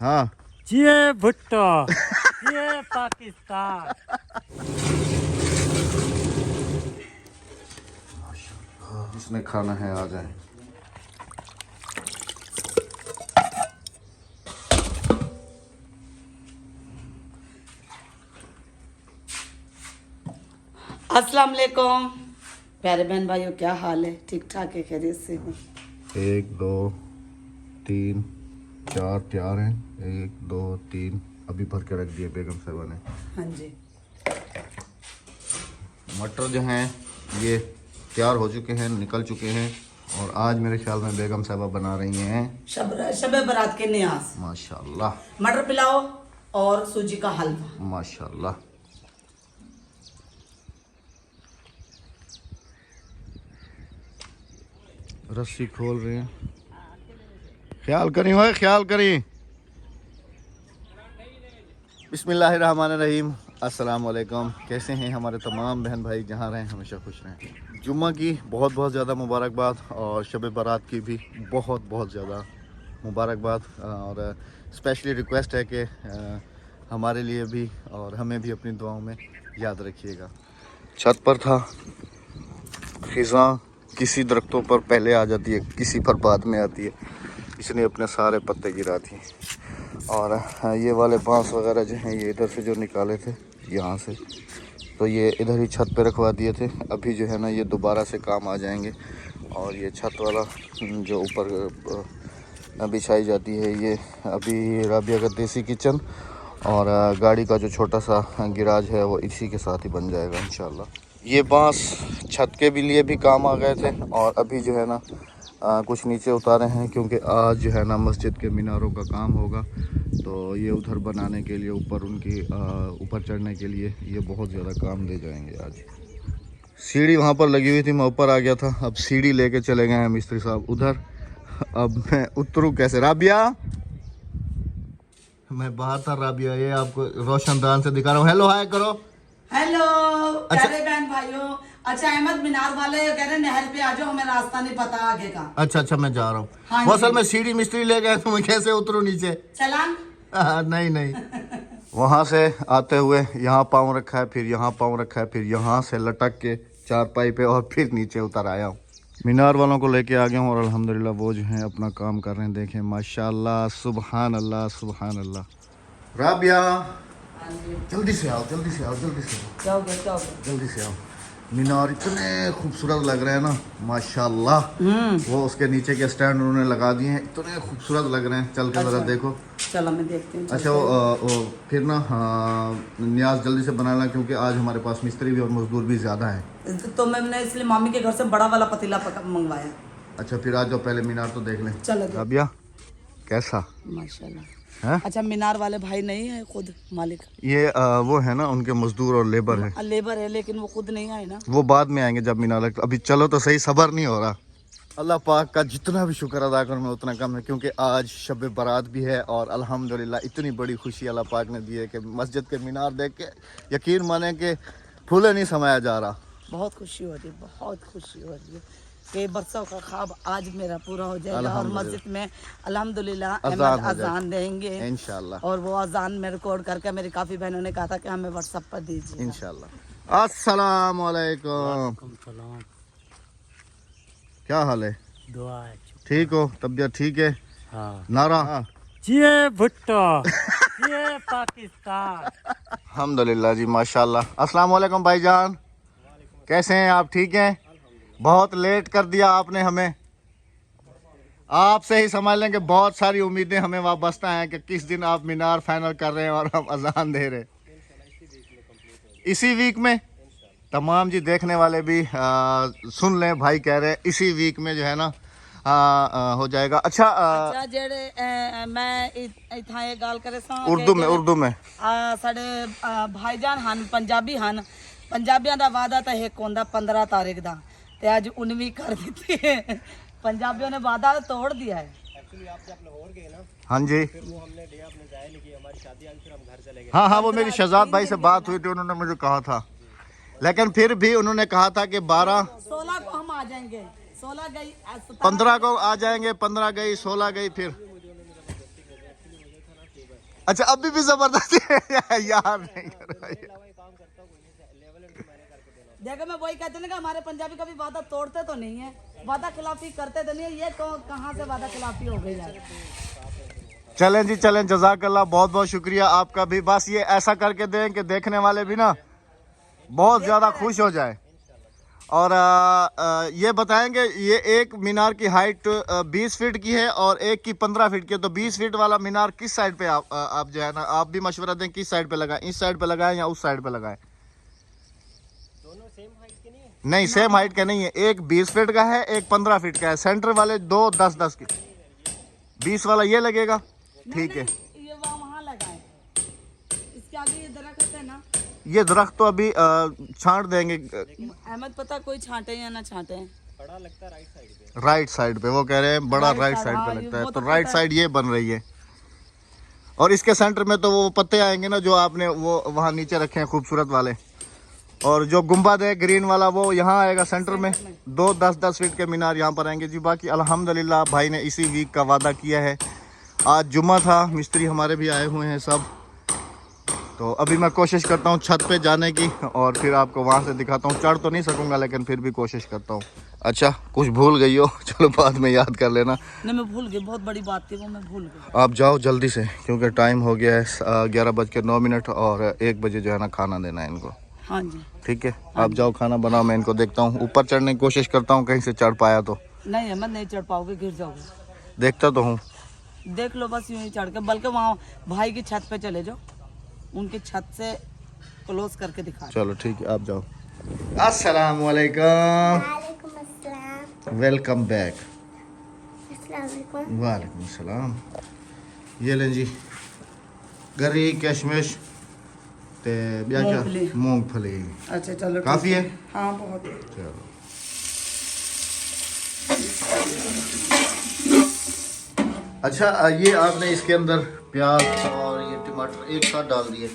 हाँ ये भुट्टो ये पाकिस्तान। इसमें खाना है, आ जाए। अस्सलाम वालेकुम प्यारे बहन भाइयों, क्या हाल है? ठीक ठाक है, खैरियत से हूँ। 1 2 3 4 तैयार हैं। 1 2 3 अभी भर के रख दिए बेगम साहबा ने। हाँ जी। मटर जो हैं ये तैयार हो चुके हैं, निकल चुके हैं। और आज मेरे ख्याल में बेगम साहबा बना रही हैं शब बारात के न्याज, माशाल्लाह। मटर पुलाव और सूजी का हलवा। माशाल्लाह। रस्सी खोल रहे हैं, ख्याल करी हो, ख्याल करी। बिस्मिल्लाहिर्रहमानिर्रहीम। अस्सलाम वालेकुम। कैसे हैं हमारे तमाम बहन भाई, जहाँ रहें हमेशा खुश रहें। जुम्मा की बहुत बहुत ज़्यादा मुबारकबाद और शब बारात की भी बहुत बहुत ज़्यादा मुबारकबाद। और स्पेशली रिक्वेस्ट है कि हमारे लिए भी और हमें भी अपनी दुआओं में याद रखिएगा। छत पर था, खिज़ां किसी दरख्तों पर पहले आ जाती है, किसी पर बाद में आती है। इसने अपने सारे पत्ते गिरा दिए। और ये वाले बांस वगैरह जो हैं ये इधर से जो निकाले थे यहाँ से, तो ये इधर ही छत पे रखवा दिए थे। अभी जो है ना ये दोबारा से काम आ जाएंगे। और ये छत वाला जो ऊपर बिछाई जाती है, ये अभी राबिया का देसी किचन और गाड़ी का जो छोटा सा गिराज है वो इसी के साथ ही बन जाएगा इंशाल्लाह। ये बांस छत के भी लिए भी काम आ गए थे और अभी जो है ना कुछ नीचे उतारे हैं, क्योंकि आज जो है ना मस्जिद के मीनारों का काम होगा। तो ये उधर बनाने के लिए, ऊपर उनकी ऊपर चढ़ने के लिए ये बहुत ज़्यादा काम दे जाएंगे आज। सीढ़ी वहाँ पर लगी हुई थी, मैं ऊपर आ गया था। अब सीढ़ी लेके चले गए हैं मिस्त्री साहब उधर। अब मैं उतरूँ कैसे? राबिया, मैं बाहर था राबिया, ये आपको रोशनदान से दिखा रहा हूँ। हेलो हाय करो। हेलो अच्छा। प्यारे बहन भाइयों। अच्छा, अहमद मीनार वाले कह रहे नहर पे आ जाओ, हमें रास्ता नहीं पता आगे का। अच्छा मैं जा रहा हूँ। हाँ वो जी। असल में सीढ़ी मिस्त्री ले गए तो मैं कैसे उतरूँ नीचे? चलान। नहीं वहाँ से आते हुए यहाँ पाँव रखा है, फिर यहाँ पाँव रखा है, फिर यहाँ से लटक के चारपाई पे और फिर नीचे उतर आया हूँ। मीनार वालों को लेके आ गया हूँ और अल्हम्दुलिल्लाह वो जो हैं अपना काम कर रहे हैं। देखें माशाल्लाह, सुबहान अल्लाह सुबहान अल्लाह। राबिया जल्दी से आओ, जल्दी से आओ, जल्दी से आओ, जाओगे जल्दी से आओ। मीनार इतने खूबसूरत लग रहे हैं ना माशाल्लाह। वो उसके नीचे के स्टैंड उन्होंने लगा दिए हैं, इतने खूबसूरत लग रहे हैं। चल के जरा देखो। चलो मैं देखती हूँ। अच्छा वो फिर ना न्याज जल्दी से बनाना, क्योंकि आज हमारे पास मिस्त्री भी और मजदूर भी ज़्यादा हैं। तो मैंने इसलिए मामी के घर से बड़ा वाला पतीला मंगवाया। अच्छा फिर आज जो पहले मीनार तो देख लें। चलो राबिया कैसा माशाल्लाह है? अच्छा, मीनार वाले भाई नहीं है खुद मालिक? ये वो है ना उनके मजदूर और लेबर है। लेबर है लेकिन वो खुद नहीं आए ना। वो बाद में आएंगे जब मीनार लग। अभी चलो तो सही, सबर नहीं हो रहा। अल्लाह पाक का जितना भी शुक्र अदा करूँ मैं उतना कम है, क्योंकि आज शब बारात भी है और अल्हम्दुलिल्लाह इतनी बड़ी खुशी अल्लाह पाक ने दी है कि मस्जिद के मीनार देख के यकीन माने कि फूले नहीं समाया जा रहा। बहुत खुशी हो रही है, बहुत खुशी हो रही है कि बरसों का ख्वाब आज मेरा पूरा हो जाएगा और मस्जिद में अल्हम्दुलिल्लाह अहमद अजान देंगे इंशाल्लाह। और वो अजान में रिकॉर्ड करके मेरी काफ़ी बहनों ने कहा था कि हमें व्हाट्सएप पर दीजिए इंशाल्लाह। अस्सलाम वालेकुम। क्या हाल है? दुआ है। ठीक हो? तबीयत ठीक है? हाँ। नारा ये भुट्टो ये पाकिस्तान। अल्हम्दुलिल्लाह जी माशाल्लाह। अस्सलाम वालेकुम भाईजान, कैसे हैं आप? ठीक हैं? बहुत लेट कर दिया आपने हमें। आपसे ही समझ लें कि बहुत सारी उम्मीदें हमें वाबस्ता हैं कि किस दिन आप मीनार फाइनल कर रहे हैं और हम अजान दे रहे हैं। इसी वीक में तमाम जी देखने वाले भी सुन लें, भाई कह रहे हैं इसी वीक में जो है ना हो जाएगा। अच्छा जेड़े मैं इथा ये गाल करे उर्दू में साडे भाईजान हन पंजाबी हन, पंजाबियां दा वादा तो एक होंदा 15 तारीख दा ते आज 19 कर दी है। पंजाबियों ने वादा तोड़ दिया है। एक्चुअली आप जब लाहौर गए ना, हाँ जी, फिर वो हमने डे अपने जाया नहीं किया, हमारी शादी आज फिर हम घर चले गए। हाँ वो मेरी शहजाद भाई से बात हुई थी, उन्होंने मुझे कहा था, लेकिन फिर भी उन्होंने कहा था कि 16 को हम आ जाएंगे। 16 गई, 15 को आ जाएंगे, 15 गई, 16 गई, फिर अच्छा अभी भी जबरदस्ती है यार, नहीं कर रहा यार। देखो मैं वही कहते ना कि हमारे पंजाबी कभी वादा तोड़ते तो नहीं है, वादा खिलाफी करते तो नहीं है, ये तो कहाँ से वादा खिलाफी हो गई यार। चलें जी चलें, जज़ाकल्लाह, बहुत बहुत शुक्रिया आपका भी। बस ये ऐसा करके दें कि देखने वाले भी ना बहुत ज़्यादा खुश हो जाए। और ये बताएंगे ये एक मीनार की हाइट 20 फीट की है और एक की 15 फीट की है, तो 20 फीट वाला मीनार किस साइड पे आप जो है ना, आप भी मशवरा दें किस साइड पे लगाएं, इस साइड पे लगाएं या उस साइड पे लगाएं? दोनों सेम हाइट के नहीं है? नहीं सेम हाइट का नहीं है, एक 20 फीट का है, एक 15 फीट का है। सेंटर वाले दो 10-10 की, 20 वाला ये लगेगा, ठीक है। ये वहाँ लगाए, इसके आगे ये दरख्त है ना, ये दरख्त तो अभी छांट देंगे। अहमद पता कोई छांटे या ना छांटे, बड़ा लगता है राइट साइड पे। राइट साइड पे वो कह रहे हैं, बड़ा राइट साइड पे लगता है, तो राइट साइड ये बन रही है। और इसके सेंटर में तो वो पत्ते आएंगे ना जो आपने वो वहाँ नीचे रखे हैं खूबसूरत वाले, और जो गुम्बद है ग्रीन वाला वो यहाँ आएगा सेंटर में। दो 10-10 फीट के मीनार यहाँ पर आएंगे जी। बाकी अल्हम्दुलिल्लाह भाई ने इसी वीक का वादा किया है। आज जुम्मा था, मिस्त्री हमारे भी आए हुए हैं सब, तो अभी मैं कोशिश करता हूँ छत पे जाने की और फिर आपको वहाँ से दिखाता हूँ। चढ़ तो नहीं सकूँगा लेकिन फिर भी कोशिश करता हूँ। अच्छा कुछ भूल गई हो, चलो बाद में याद कर लेना। नहीं मैं भूल गई, बहुत बड़ी बात थी वो, मैं भूल गई। आप जाओ जल्दी से क्योंकि टाइम हो गया है 11:09 और 1 बजे जो है ना खाना देना है इनको। हाँ जी ठीक है, आप जाओ खाना बनाओ, मैं इनको देखता हूँ। ऊपर चढ़ने की कोशिश करता हूँ, कहीं से चढ़ पाया तो। नहीं अहमद नहीं चढ़ पाओगे, गिर जाओगे। देखता तो हूँ, देख लो बस यूं ही चढ़ के, बल्कि वहाँ भाई की छत पे चले जाओ, उनकी छत से क्लोज करके दिखा। चलो ठीक है आप जाओ। अस्सलाम वालेकुम, वेलकम बैक। वालेकुम सलाम। ये लें जी गरी किशमिश ते क्या मूंगफली। मूंगफली। अच्छा चलो काफ़ी है? हाँ बहुत है। चलो अच्छा, ये आपने इसके अंदर प्याज और ये टमाटर एक साथ डाल दिए।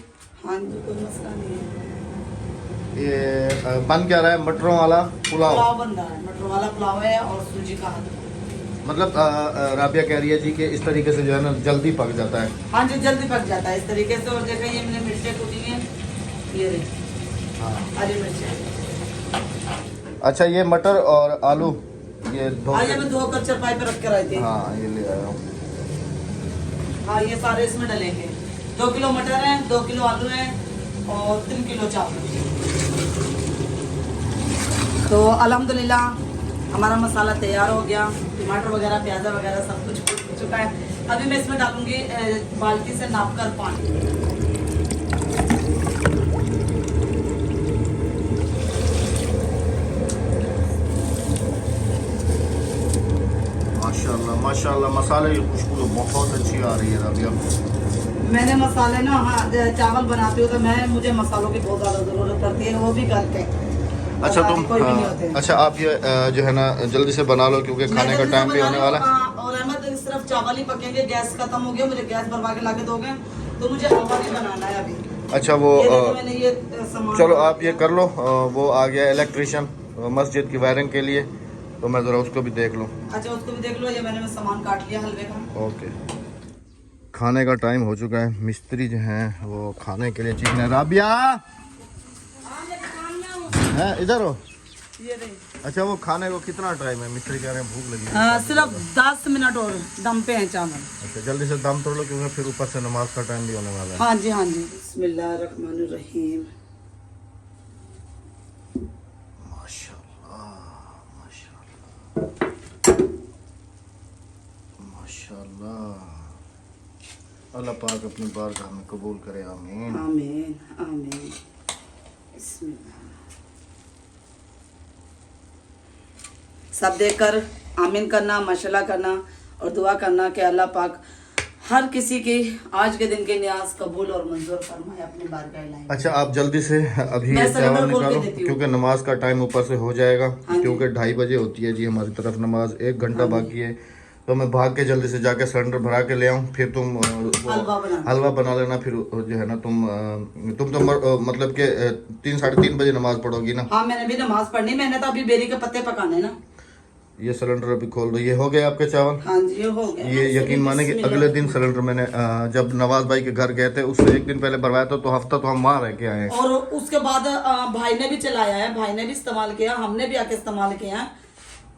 हाँ जी कोई मसला नहीं है। ये बन क्या रहा है? मटरों वाला पुलाव। पुलाव बन रहा है, मटर वाला पुलाव है और सूजी का हलवा। मतलब राबिया कह रही है जी कि इस तरीके से जो है ना जल्दी पक जाता है। हाँ जी जल्दी पक जाता है इस तरीके से। और देखो ये मैंने मिर्चें कूटी हैं, ये रही हरी मिर्चें। अच्छा ये मटर और आलू ये आज मैं धो कर चरपाई पे रख कर आई थी। हाँ ये ले आया हूँ। हाँ ये सारे इसमें डलेंगे। 2 किलो मटर है, 2 किलो आलू है और 3 किलो चावल। तो अल्हम्दुलिल्लाह हमारा मसाला तैयार हो गया, टमाटर वगैरह प्याजा वगैरह सब कुछ हो चुका है। अभी मैं इसमें डालूंगी बाल्टी से नाप कर पानी। माशाल्लाह माशाल्लाह, मसाले की खुशबू तो बहुत अच्छी आ रही है राबिया। मैंने मसाले ना, हाँ चावल बनाती हूँ तो मुझे मसालों की बहुत ज़्यादा ज़रूरत पड़ती है, वो भी करते हैं। अच्छा तुम अच्छा आप ये जो है ना जल्दी से बना लो क्योंकि खाने का टाइम भी होने वाला है। और अहमद सिर्फ चावल ही पकेंगे, गैस खत्म हो गया, मुझे गैस भरवा के लाके दोगे तो मुझे हलवा भी बनाना है अभी। अच्छा वो मैंने ये सामान, चलो आप ये कर लो, वो आ गया इलेक्ट्रिशियन मस्जिद की वायरिंग के लिए, तो मैं ज़रा उसको भी देख लूँ। अच्छा उसको भी देख लो, ये मैंने सामान काट लिया हलवे का। ओके, खाने का टाइम हो चुका है, मिस्त्री जो हैं वो खाने के लिए चीज़ है। राबिया है इधर हो? ये रही। अच्छा वो खाने को कितना टाइम है? मिस्त्री कह रहे हैं भूख लगी है। हाँ सिर्फ 10 मिनट और दम पे है चावल। अच्छा जल्दी से दम तोड़ लो क्योंकि फिर ऊपर से नमाज का टाइम भी होने वाला है। हाँ जी हाँ जी। बिस्मिल्लाहिर्रहमानिर्रहीम। माशाल्लाह माशाल्लाह, अल्लाह पाक अपनी बारगाह में कबूल करे, आमीन आमीन आमीन। बिस्मिल्लाह। सब देखकर आमीन करना, माशाल्लाह करना और दुआ करना कि अल्लाह पाक हर किसी की आज के दिन की न्याज कबूल और मंजूर फरमाए अपनी बारगाह इलाही। अच्छा आप जल्दी से अभी मैं ये चावल सिलेंडर खोल के निकालो देती हूँ। क्योंकि नमाज का टाइम ऊपर से हो जाएगा, हाँ जी। क्योंकि 2:30 बजे होती है जी हमारी तरफ नमाज, 1 घंटा बाकी है। तो मैं भाग के जल्दी से जाके सिलेंडर भरा के ले आऊँ, फिर तुम हलवा बना लेना। फिर जो है ना तुम तो मतलब कि 3 साढ़े 3 बजे नमाज पढ़ोगी ना? हाँ मैंने भी नमाज पढ़नी, मैंने तो अभी बेरी के पत्ते पकाने ना। ये सिलेंडर अभी खोल दो। ये हो गए आपके चावल? हाँ जी ये हो गया। ये यकीन माने कि अगले दिन सिलेंडर मैंने जब नवाज भाई के घर गए थे उससे एक दिन पहले भरवाया था, तो हफ्ता तो हम वहाँ रह के आए हैं। और उसके बाद भाई ने भी चलाया है, भाई ने भी इस्तेमाल किया, हमने भी आके इस्तेमाल किया है।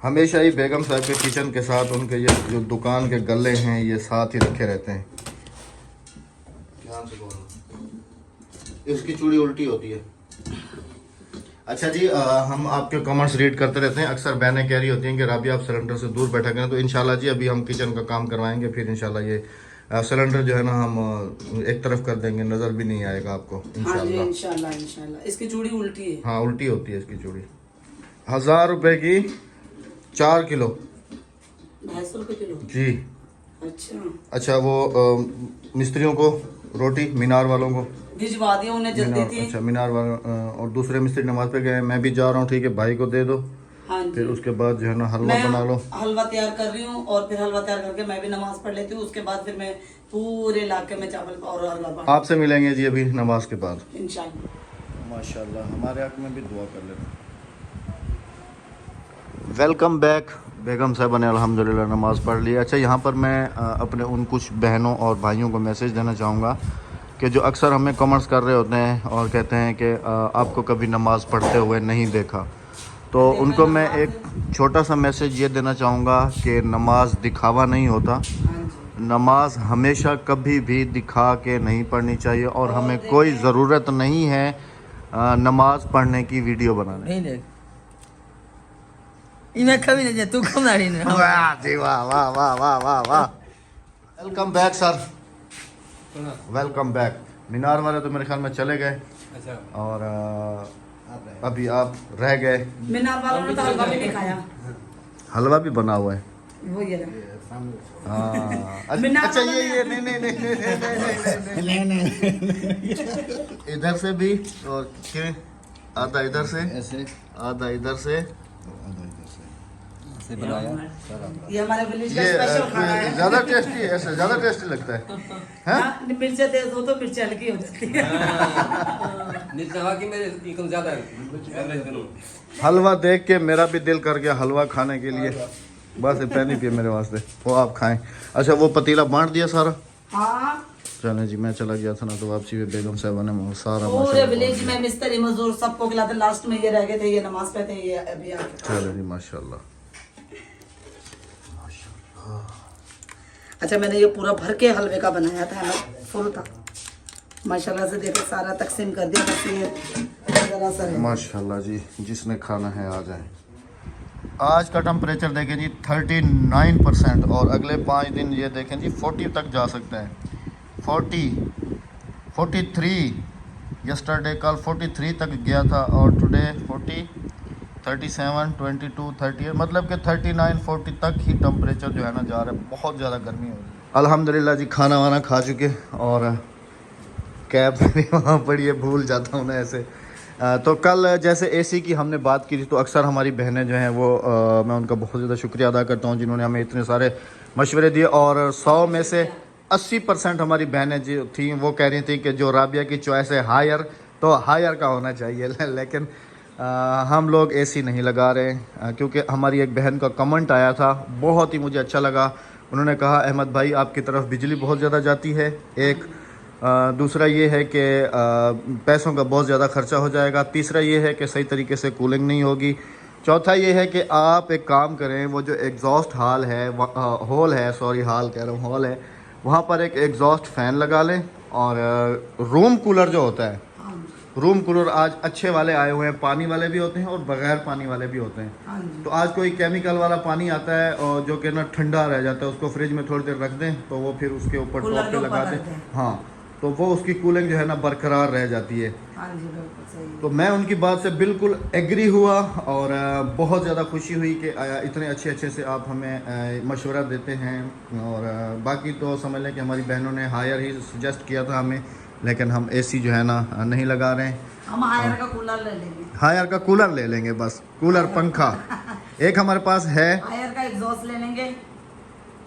हमेशा ही बेगम साहब के किचन के साथ उनके ये जो दुकान के गले हैं ये साथ ही रखे रहते हैं। ध्यान से बोलो, इसकी चूड़ी उल्टी होती है। अच्छा जी, हम आपके कमेंट्स रीड करते रहते हैं। अक्सर बहनें कह रही होती हैं कि राबिया आप सिलेंडर से दूर बैठा करें, तो इंशाल्लाह जी अभी हम किचन का काम करवाएंगे, फिर इंशाल्लाह ये सिलेंडर जो है ना हम एक तरफ कर देंगे, नज़र भी नहीं आएगा आपको हाँ जी इंशाल्लाह। इंशाल्लाह इंशाल्लाह। इसकी चूड़ी उल्टी है। हाँ उल्टी होती है इसकी चूड़ी। 1000 रुपए की 4 किलो 250 रुपए किलो। जी। अच्छा अच्छा, वो मिस्त्रियों को रोटी, मीनार वालों को भिजवा दिया उन्हें जल्दी थी। अच्छा मीनार वाला, और दूसरे मिस्त्री नमाज पे गए, मैं भी जा रहा हूँ, ठीक है, भाई को दे दो। हाँ जी। फिर उसके बाद जो है ना हलवा मैं बना लो। हलवा तैयार कर रही हूँ और फिर हलवा तैयार करके मैं भी नमाज पढ़ लेती हूँ। उसके बाद फिर मैं पूरे इलाके में चावल और हलवा बना आपसे मिलेंगे जी अभी नमाज के बाद इंशाल्लाह। माशाल्लाह। हमारे हक में भी दुआ कर लेना। Welcome back. बेगम साहबा ने अल्हम्दुलिल्लाह नमाज़ पढ़ ली। अच्छा, यहाँ पर मैं अपने उन कुछ बहनों और भाइयों को मैसेज देना चाहूँगा कि जो अक्सर हमें कमेंट्स कर रहे होते हैं और कहते हैं कि आपको कभी नमाज़ पढ़ते हुए नहीं देखा, तो उनको मैं एक छोटा सा मैसेज ये देना चाहूँगा कि नमाज दिखावा नहीं होता। नमाज हमेशा कभी भी दिखा के नहीं पढ़नी चाहिए, और हमें कोई ज़रूरत नहीं है नमाज पढ़ने की वीडियो बनाने। इन्हें कभी नहीं तू कम ना रही वाह जी वाह वाह वाह वाह वाह वाह। Welcome back sir, welcome back. मीनार वाले तो मेरे ख्याल में चले गए। अच्छा। और अभी आप रह गए। मीनार वालों ने तो हलवा भी नहीं खाया। हलवा भी बना हुआ है। वो ये हाँ मीनार अच्छा, वालों ये नहीं नहीं इधर से भी, और के आधा इधर से, आधा इधर से ये हमारे विलेज का ये स्पेशल खाना है। ज़्यादा टेस्टी है, ऐसे ज़्यादा टेस्टी लगता है। हाँ? हाँ, मिर्चें तेज हो तो मिर्चें हल्की हो जाती है। हलवा देख के मेरा भी दिल कर गया हलवा खाने के लिए। बस पैनी पिए मेरे वास्ते, वो आप खाएं। अच्छा, वो पतीला बांट दिया सारा? हाँ चले जी, मैं चला गया था ना, तो वापसी में बेगम साहब ने वो सारा पूरे माशाल्लाह विलेज में मिस्त्री मजदूर सबको खिलाते। लास्ट में ये रह गए थे, ये नमाज पढ़ते हैं, ये अभी आके। चले जी माशाल्लाह। अच्छा, मैंने ये पूरा भर के हलवे का बनाया था ना, फुल था माशाल्लाह से। देखो सारा तकसीम कर दिया, बस ये जरा सा है। माशाल्लाह जी, जिसने खाना है आ जाए। आज का टेम्परेचर देखें जी 39%, और अगले 5 दिन ये देखें जी 40 तक जा सकता है। 40, 43, यस्टरडे कल 43 तक गया था, और टुडे 40, 37, 22, 38, मतलब कि 39, 40 तक ही टेम्परेचर जो है ना जा रहा है। बहुत ज़्यादा गर्मी हो रही है। अल्हम्दुलिल्लाह जी, खाना वाना खा चुके, और कैब भी वहाँ पड़ी है, भूल जाता हूँ ना ऐसे। तो कल जैसे एसी की हमने बात की थी, तो अक्सर हमारी बहनें जो हैं वो मैं उनका बहुत ज़्यादा शुक्रिया अदा करता हूँ जिन्होंने हमें इतने सारे मशवरे दिए। और 100 में से 80% हमारी बहनें जो थी वो कह रही थी कि जो राबिया की चॉइस है हायर, तो हायर का होना चाहिए। लेकिन हम लोग एसी नहीं लगा रहे, क्योंकि हमारी एक बहन का कमेंट आया था, बहुत ही मुझे अच्छा लगा। उन्होंने कहा अहमद भाई आपकी तरफ बिजली बहुत ज़्यादा जाती है, एक दूसरा ये है कि पैसों का बहुत ज़्यादा खर्चा हो जाएगा, तीसरा ये है कि सही तरीके से कूलिंग नहीं होगी, चौथा ये है कि आप एक काम करें, वो जो एग्जॉस्ट हॉल है, हॉल है, सॉरी हॉल कह रहा हूँ, हॉल है, वहाँ पर एक एग्जॉस्ट फ़ैन लगा लें। और रूम कूलर जो होता है, रूम कूलर आज अच्छे वाले आए हुए हैं, पानी वाले भी होते हैं और बग़ैर पानी वाले भी होते हैं। तो आज कोई केमिकल वाला पानी आता है और जो कि ना ठंडा रह जाता है, उसको फ्रिज में थोड़ी देर रख दें तो वो फिर उसके ऊपर टॉप पे लगा दें, हाँ, तो वो उसकी कूलिंग जो है ना बरकरार रह जाती है। तो मैं उनकी बात से बिल्कुल एग्री हुआ, और बहुत ज़्यादा खुशी हुई कि इतने अच्छे से आप हमें मशवरा देते हैं। और बाकी तो समझ लें कि हमारी बहनों ने हायर ही सजेस्ट किया था हमें, लेकिन हम एसी जो है ना नहीं लगा रहे हैं। हम हायर का कूलर ले लेंगे, हायर का कूलर ले लेंगे, बस कूलर पंखा एक हमारे पास है, हायर का एग्जॉस्ट ले लेंगे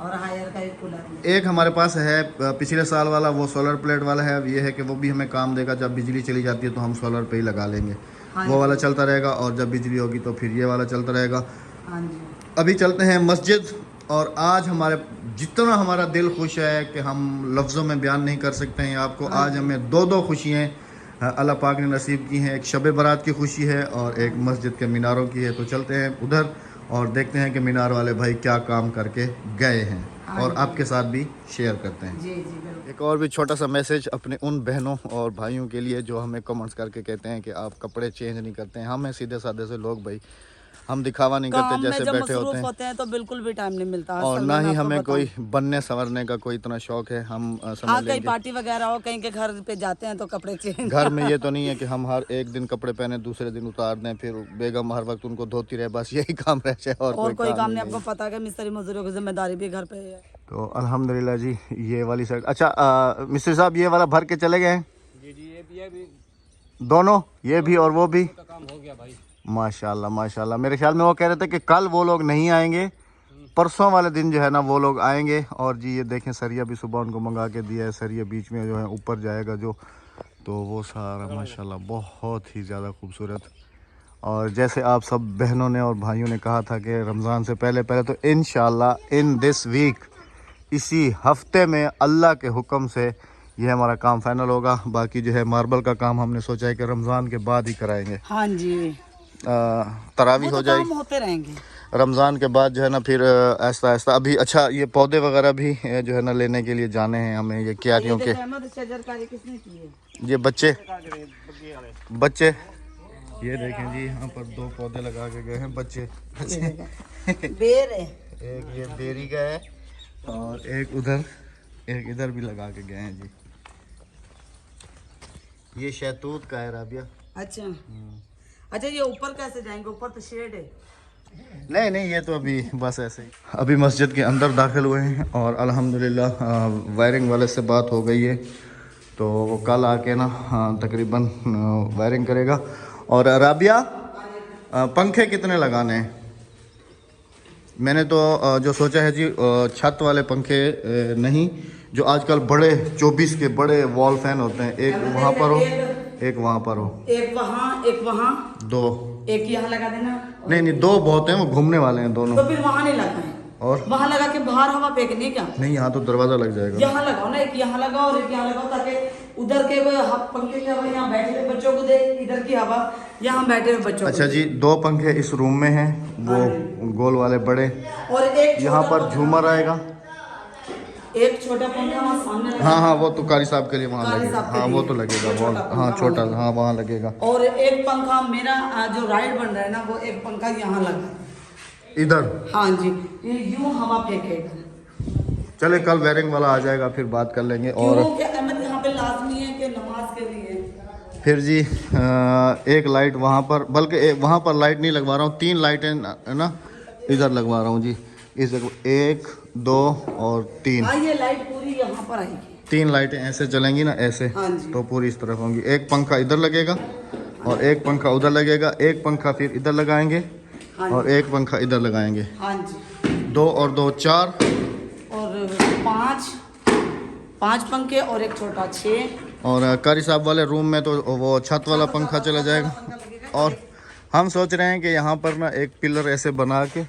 और हायर का एक कूलर एक हमारे पास है पिछले साल वाला, वो सोलर प्लेट वाला है। अब ये है कि वो भी हमें काम देगा, जब बिजली चली जाती है तो हम सोलर पे ही लगा लेंगे, वो वाला चलता रहेगा, और जब बिजली होगी तो फिर ये वाला चलता रहेगा। हाँ जी। अभी चलते हैं मस्जिद। और आज जितना हमारा दिल खुश है कि हम लफ्ज़ों में बयान नहीं कर सकते हैं आपको। आज हमें दो खुशियाँ अल्लाह पाक ने नसीब की हैं। एक शब बारात की खुशी है और एक मस्जिद के मीनारों की है। तो चलते हैं उधर और देखते हैं कि मीनार वाले भाई क्या काम करके गए हैं और आपके साथ भी शेयर करते हैं। जी जी बिल्कुल। एक और भी छोटा सा मैसेज अपने उन बहनों और भाइयों के लिए जो हमें कमेंट्स करके कहते हैं कि आप कपड़े चेंज नहीं करते हैं। हम हैं सीधे साधे से लोग भाई, हम दिखावा नहीं करते काम में जैसे जब बैठे होते मसरूफ हैं। होते हैं तो बिल्कुल भी टाइम नहीं मिलता। और असल ना में मैं ही आपको हमें बताऊं। कोई बनने संवरने का कोई इतना शौक है। हम हाँ समझ कहीं लेंगे पार्टी वगैरह हो, कहीं के घर पे जाते हैं तो कपड़े चेंज। घर में ये तो नहीं है कि हम हर एक दिन कपड़े पहने दूसरे दिन उतार दें, फिर बेगम हर वक्त उनको धोती रहे, बस यही काम रह जाए और कोई काम नहीं। नहीं। आपको पता है कि मिस्त्री मजदूरों की जिम्मेदारी भी घर पे है। तो अल्हम्दुलिल्लाह जी ये वाली साइड। अच्छा मिस्टर साहब ये वाला भर के चले गए हैं? जी जी, ये भी दोनों, ये भी और वो भी? का काम हो गया भाई। माशाल्लाह माशाल्लाह। मेरे ख्याल में वो कह रहे थे कि कल वो लोग नहीं आएंगे, परसों वाले दिन जो है ना वो लोग आएंगे। और जी ये देखें सरिया भी सुबह उनको मंगा के दिया है। सरिया बीच में जो है ऊपर जाएगा जो, तो वो सारा माशाल्लाह बहुत ही ज़्यादा खूबसूरत। और जैसे आप सब बहनों ने और भाइयों ने कहा था कि रमज़ान से पहले तो इंशाल्लाह इन दिस वीक, इसी हफ्ते में अल्लाह के हुक्म से ये हमारा काम फाइनल होगा। बाकी जो है मार्बल का काम हमने सोचा है कि रमज़ान के बाद ही कराएंगे। हाँ जी, तरावी वो हो तो जाएगी काम होते रहेंगे। रमज़ान के बाद जो है ना, फिर ऐसा ऐसा अभी। अच्छा ये पौधे वगैरह भी जो है ना लेने के लिए जाने हैं हमें। ये क्यारियों के किसने की है? ये बच्चे ये देखें जी, यहाँ पर 2 पौधे लगा के गए हैं बच्चे। बेर है। एक ये बेरी का है और एक इधर भी लगा के गए हैं जी। ये शहतूत का है राबिया। अच्छा अच्छा, ये ऊपर कैसे जाएंगे? ऊपर तो शेड है। नहीं ये तो अभी बस ऐसे ही। अभी मस्जिद के अंदर दाखिल हुए हैं और अल्हम्दुलिल्लाह वायरिंग वाले से बात हो गई है, तो वो कल आके ना तकरीबन वायरिंग करेगा। और राबिया पंखे कितने लगाने हैं? मैंने तो जो सोचा है जी छत वाले पंखे नहीं, जो आजकल बड़े 24 के बड़े वॉल फैन होते हैं। एक वहाँ पर हो, एक वहाँ पर हो, एक वहाँ 2। एक यहाँ लगा देना। नहीं 2 बहुत हैं, वो घूमने वाले हैं दोनों। तो फिर वहाँ नहीं लगाए, और वहाँ लगा के बाहर हवा फेंकनी क्या? नहीं यहाँ तो दरवाज़ा लग जाएगा। यहाँ लगाओ ना, एक यहाँ लगाओ और एक यहाँ लगाओ, ताकि उधर के पंखे की हवा यहाँ बैठे हुए बच्चों को दे, इधर की हवा यहाँ बैठे हुए बच्चों अच्छा को जी 2 पंखे इस रूम में हैं, वो गोल वाले बड़े। और एक यहाँ पर झूमर आएगा। एक छोटा पंखा वहाँ सामने लगा। हाँ वो तो कारी साहब के लिए वहाँ कारी लगेगा। साहब के हाँ वो लिए। तो लगेगा छोटा वॉल। पंखा हाँ छोटा, लगेगा। हाँ वहाँ लगेगा। और एक पंखा मेरा जो राइट बन रहा है ना, वो एक पंखा यहाँ लगा है। इधर हाँ जी, ये यूं हवा फेंकेगा। चले कल वायरिंग वाला आ जाएगा, फिर बात कर लेंगे। और क्योंकि अहमद यहाँ पे लाजमी है कि नमाज के लिए। फिर जी एक लाइट वहाँ पर, बल्कि वहाँ पर लाइट नहीं लगवा रहा हूँ, 3 लाइटें है ना इधर लगवा रहा हूँ जी। इस 1 2 और 3। हाँ ये लाइट पूरी यहाँ पर आएगी। 3 लाइटें ऐसे चलेंगी ना ऐसे, हाँ जी। तो पूरी इस तरफ होंगी। एक पंखा इधर लगेगा और एक पंखा उधर लगेगा। एक पंखा फिर इधर लगाएंगे और एक पंखा इधर लगाएंगे। हाँ जी, 2 और 2 4 और 5 पंखे और एक छोटा 6। और कारी साहब वाले रूम में तो वो छत वाला पंखा चला जाएगा। और हम सोच रहे हैं कि यहाँ पर ना एक पिलर ऐसे बना के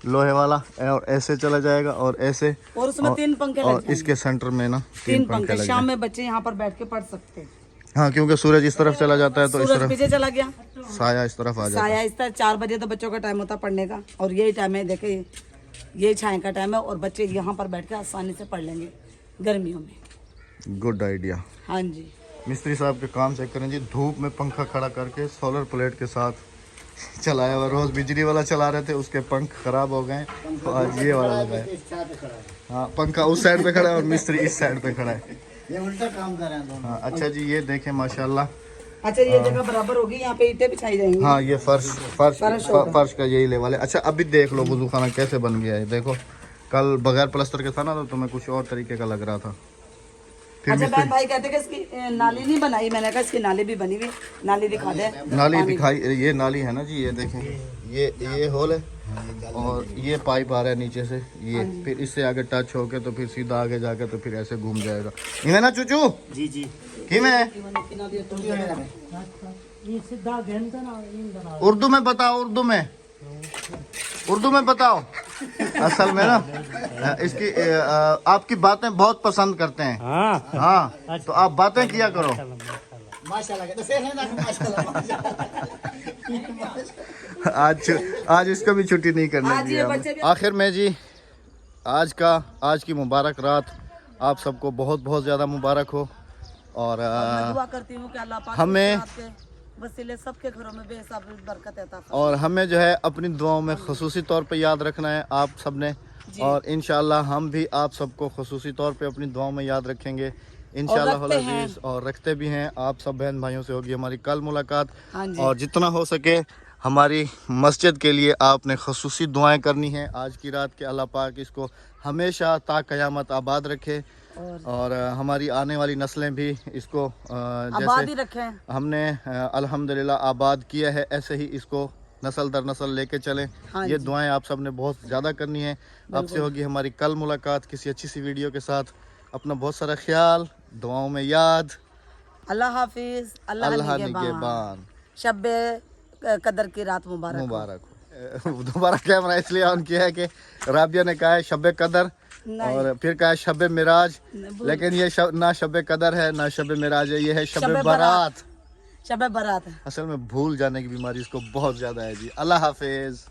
लोहे वाला, और ऐसे चला जाएगा और ऐसे, और उसमें 3 पंखे और लग इसके सेंटर में ना 3 पंखे पंखे। लग शाम में बच्चे यहाँ पर बैठ के पढ़ सकते हैं। हाँ क्योंकि सूरज इस तरफ चला जाता है तो इस सूरज तरफ पीछे चला गया, साया इस तरफ आ जाता है। साया इस तरह 4 बजे तो बच्चों का टाइम होता है पढ़ने का, और यही टाइम है, देखे यही छाया का टाइम है, और बच्चे यहाँ पर बैठ के आसानी से पढ़ लेंगे गर्मियों में। Good idea. हाँ जी, मिस्त्री साहब के काम चेक करें जी। धूप में पंखा खड़ा करके सोलर प्लेट के साथ चलाया हुआ। रोज बिजली वाला चला रहे थे, उसके पंख खराब हो गए, तो आज ये वाला लगाया। हाँ पंखा उस साइड पे खड़ा है और मिस्त्री इस साइड पे खड़ा है। ये उल्टा काम कर रहे हैं दोनों। हाँ अच्छा जी ये देखें माशाल्लाह। अच्छा ये जगह बराबर होगी, यहाँ पे ईंटें बिछाई जाएंगी। हाँ ये फर्श का यही लेवल है। अच्छा अभी देख लो वजू खाना कैसे बन गया है। देखो कल बगैर प्लास्टर के था ना, तो तुम्हें कुछ और तरीके का लग रहा था। फिर अच्छा मिस्त्री बहन भाई कहते कि इसकी नाली नहीं बनाई, मैंने कहा इसकी नाली भी बनी हुई, नाली दिखा दे। नाली दिखाई, ये नाली है ना जी, ये देखें ये होल है और ये पाइप आ रहा है नीचे से, ये फिर इससे आगे टच होके तो फिर सीधा आगे जाके तो फिर ऐसे घूम जाएगा। इमे ना चूचू जी जी, उर्दू में बताओ, उर्दू में बताओ। असल में ना इसकी आपकी बातें बहुत पसंद करते हैं। हाँ तो आप बातें किया करो। आज इसको भी छुट्टी नहीं करने आज दी ये हमने। बच्चे भी- आखिर में जी आज की मुबारक रात आप सबको बहुत बहुत ज़्यादा मुबारक हो। और मैं दुआ करती हूँ कि अल्लाह पाक हमें- आपके वसीले सबके घरों में बेहिसाब बरकत अता फरमाए। और हमें जो है अपनी दुआओं में खुसूसी तौर पे याद रखना है आप सब ने। और इंशाल्लाह हम भी आप सबको खुसूसी तौर पे अपनी दुआओं में याद रखेंगे इंशाल्लाह रखते हैं। अज़ीज़। और रखते भी हैं। आप सब बहन भाइयों से होगी हमारी कल मुलाकात। हाँ जी। और जितना हो सके हमारी मस्जिद के लिए आपने खुसूसी दुआएं करनी है आज की रात के। अल्लाह पाक इसको हमेशा ता क़यामत आबाद रखे। और हमारी आने वाली नस्लें भी इसको आबाद ही जैसे रखें। हमने अल्हम्दुलिल्लाह आबाद किया है ऐसे ही इसको नस्ल दर नस्ल लेके चलें। हाँ ये जी। दुआएं आप सब ने बहुत ज़्यादा करनी है। आपसे होगी हमारी कल मुलाकात किसी अच्छी सी वीडियो के साथ। अपना बहुत सारा ख्याल, दुआओं में याद। अल्लाह हाफिज। अल्लाह निगहबान। निगहबान। शब्बे कदर की रात मुबारक हो। मुबारक हो। दोबारा कैमरा इसलिए ऑन किया है कि राबिया ने कहा है शब कदर नहीं। और फिर कहा है शब मिराज। भूल- लेकिन ये ना शब कदर है ना शब मिराज है, ये है शब शब बारात। शब बारात है। असल में भूल जाने की बीमारी इसको बहुत ज़्यादा है जी। अल्लाह हाफिज।